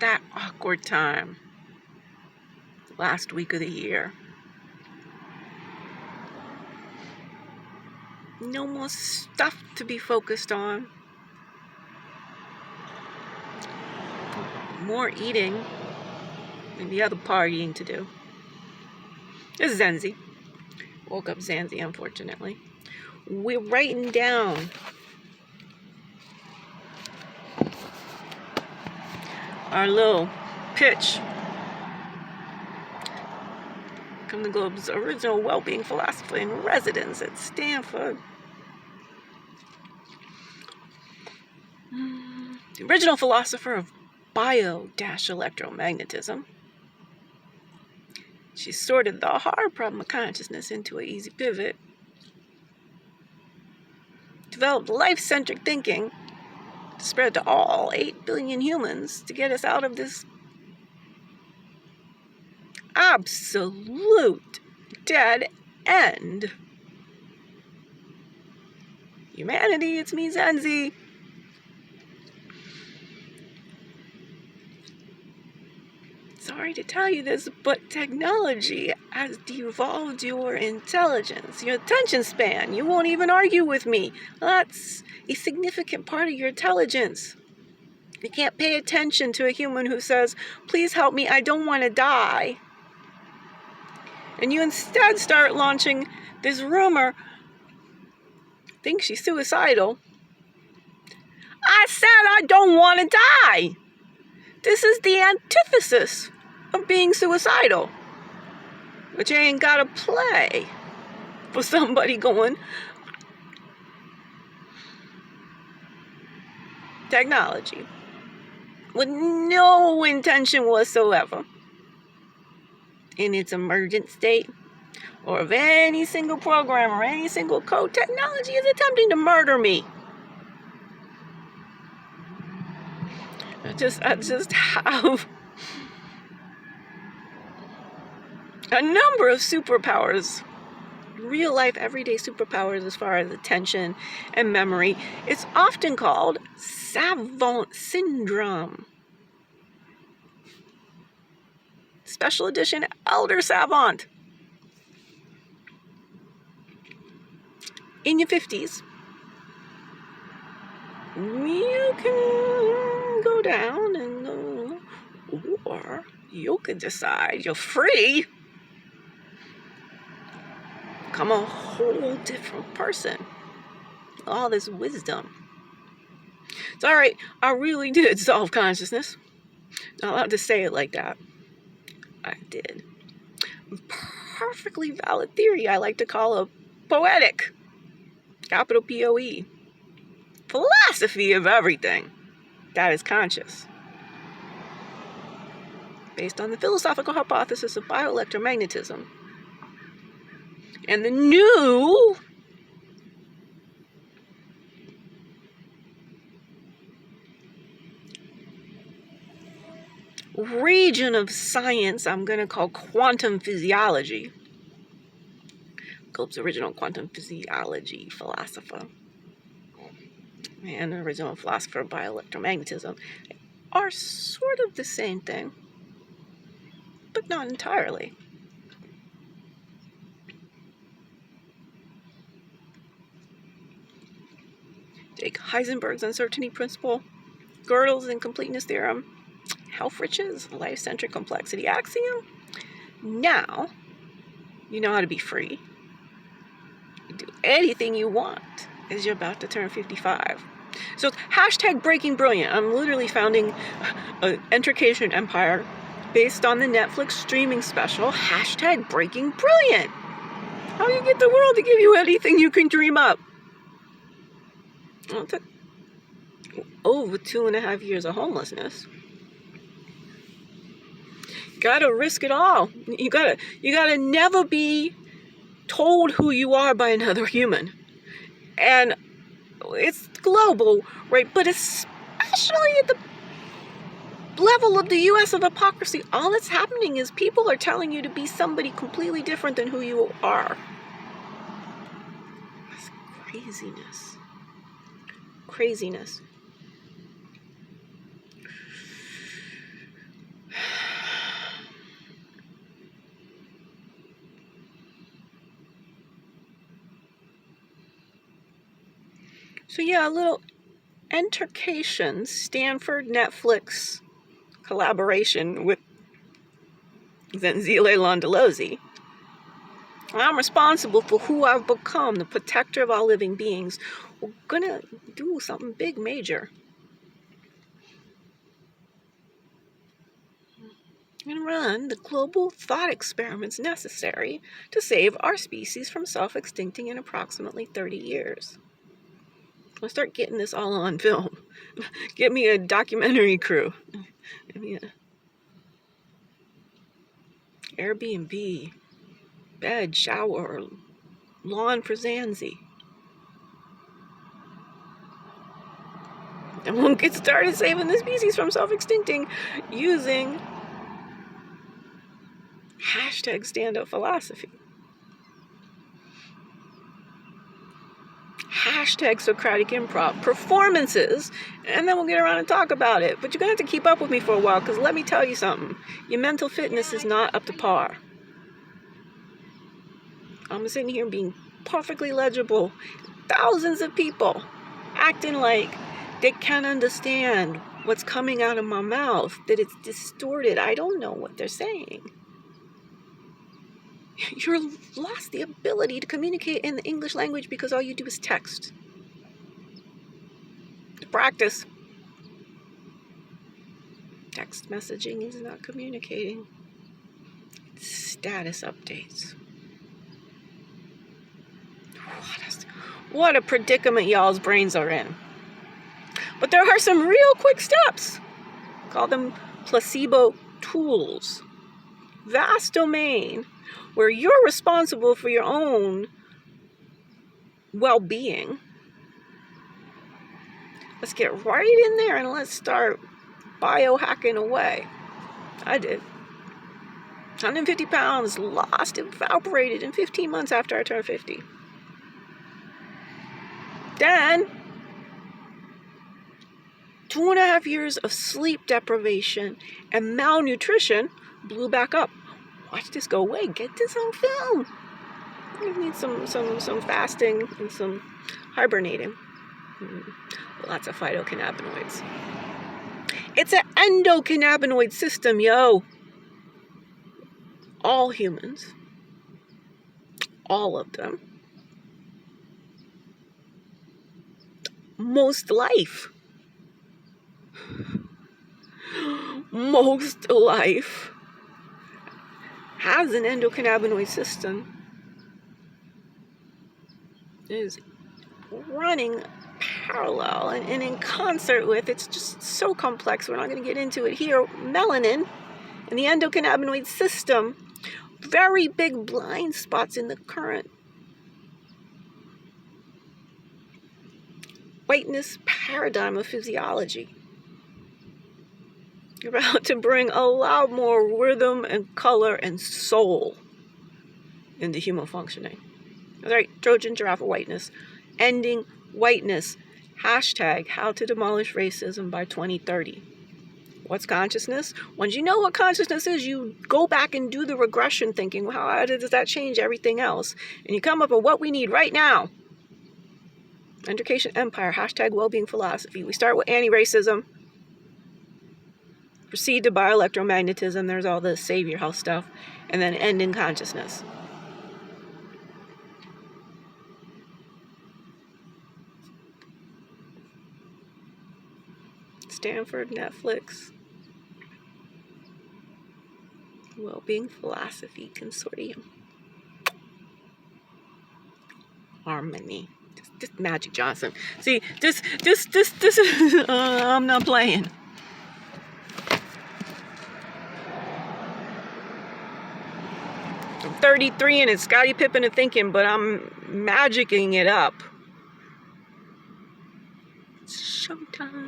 that awkward time. Last week of the year. No more stuff to be focused on. More eating and the other partying to do. This is Zenzi. Woke up Zenzi, unfortunately. We're writing down our little pitch from the globe's original well-being philosopher in residence at Stanford. The original philosopher of bio-electromagnetism. She sorted the hard problem of consciousness into an easy pivot. Developed life-centric thinking to spread to all 8 billion humans to get us out of this absolute dead end. Humanity, it's me, Zenzi. Sorry to tell you this, but technology has devolved your intelligence, your attention span. You won't even argue with me. That's a significant part of your intelligence. You can't pay attention to a human who says, please help me, I don't want to die. And you instead start launching this rumor, think she's suicidal. I said I don't want to die. This is the antithesis of being suicidal. But you ain't got to play for somebody going, technology, with no intention whatsoever in its emergent state, or of any single program or any single code, technology is attempting to murder me. I just have a number of superpowers, real life, everyday superpowers as far as attention and memory. It's often called savant syndrome. Special edition elder savant. In your 50s, you can go down and go, or you can decide you're free. Become a whole different person. All this wisdom. It's all right. I really did solve consciousness. Not allowed to say it like that. I did. Perfectly valid theory I like to call a poetic, capital P-O-E, philosophy of everything that is conscious. Based on the philosophical hypothesis of bioelectromagnetism. And the new region of science I'm going to call quantum physiology. Cope's original quantum physiology philosopher and the original philosopher of bioelectromagnetism are sort of the same thing, but not entirely. Take Heisenberg's uncertainty principle, Gödel's incompleteness theorem, Helfrich's life-centric complexity axiom. Now, you know how to be free. You do anything you want as you're about to turn 55. So it's hashtag breaking brilliant. I'm literally founding an entercation empire based on the Netflix streaming special, hashtag breaking brilliant. How do you get the world to give you anything you can dream up? Well, it took over 2.5 years of homelessness. Gotta risk it all. You gotta never be told who you are by another human. And it's global, right? But especially at the level of the US of hypocrisy, all that's happening is people are telling you to be somebody completely different than who you are. That's craziness. So yeah, a little Entercation, Stanford Netflix collaboration with Zenzi Landalozzi. I'm responsible for who I've become, the protector of all living beings. We're gonna do something big, major. I'm gonna run the global thought experiments necessary to save our species from self-extincting in approximately 30 years. I'll start getting this all on film. Get me a documentary crew. Get me a Airbnb, bed, shower, lawn for Zenzi. And we'll get started saving the species from self-extincting using hashtag stand-up philosophy. Hashtag Socratic improv performances, and then we'll get around and talk about it. But you're going to have to keep up with me for a while, because let me tell you something. Your mental fitness is not up to par. I'm sitting here being perfectly legible. Thousands of people acting like they can't understand what's coming out of my mouth, that it's distorted. I don't know what they're saying. You're lost the ability to communicate in the English language because all you do is text. Practice. Text messaging is not communicating. It's status updates. What a predicament y'all's brains are in. But there are some real quick steps. Call them placebo tools. Vast domain where you're responsible for your own well-being. Let's get right in there and let's start biohacking away. I did. 150 pounds lost, evaporated in 15 months after I turned 50. Then 2.5 years of sleep deprivation and malnutrition blew back up. Watch this go away. Get this on film. You need some fasting and some hibernating. Lots of phytocannabinoids. It's an endocannabinoid system, yo. All humans, all of them, most life has an endocannabinoid system. It is running parallel and in concert with, it's just so complex, we're not going to get into it here, melanin and the endocannabinoid system. Very big blind spots in the current whiteness paradigm of physiology. You're about to bring a lot more rhythm and color and soul into human functioning. All right, Trojan giraffe of whiteness. Ending whiteness. Hashtag how to demolish racism by 2030. What's consciousness? Once you know what consciousness is, you go back and do the regression thinking. Well, how does that change everything else? And you come up with what we need right now. Education empire. Hashtag well-being philosophy. We start with anti-racism. Proceed to bioelectromagnetism. There's all the save your health stuff. And then end in consciousness. Stanford, Netflix, Wellbeing Philosophy Consortium. Harmony. This Magic Johnson. See, this I'm not playing. I'm 33 and it's Scottie Pippen of thinking, but I'm magicking it up. It's showtime.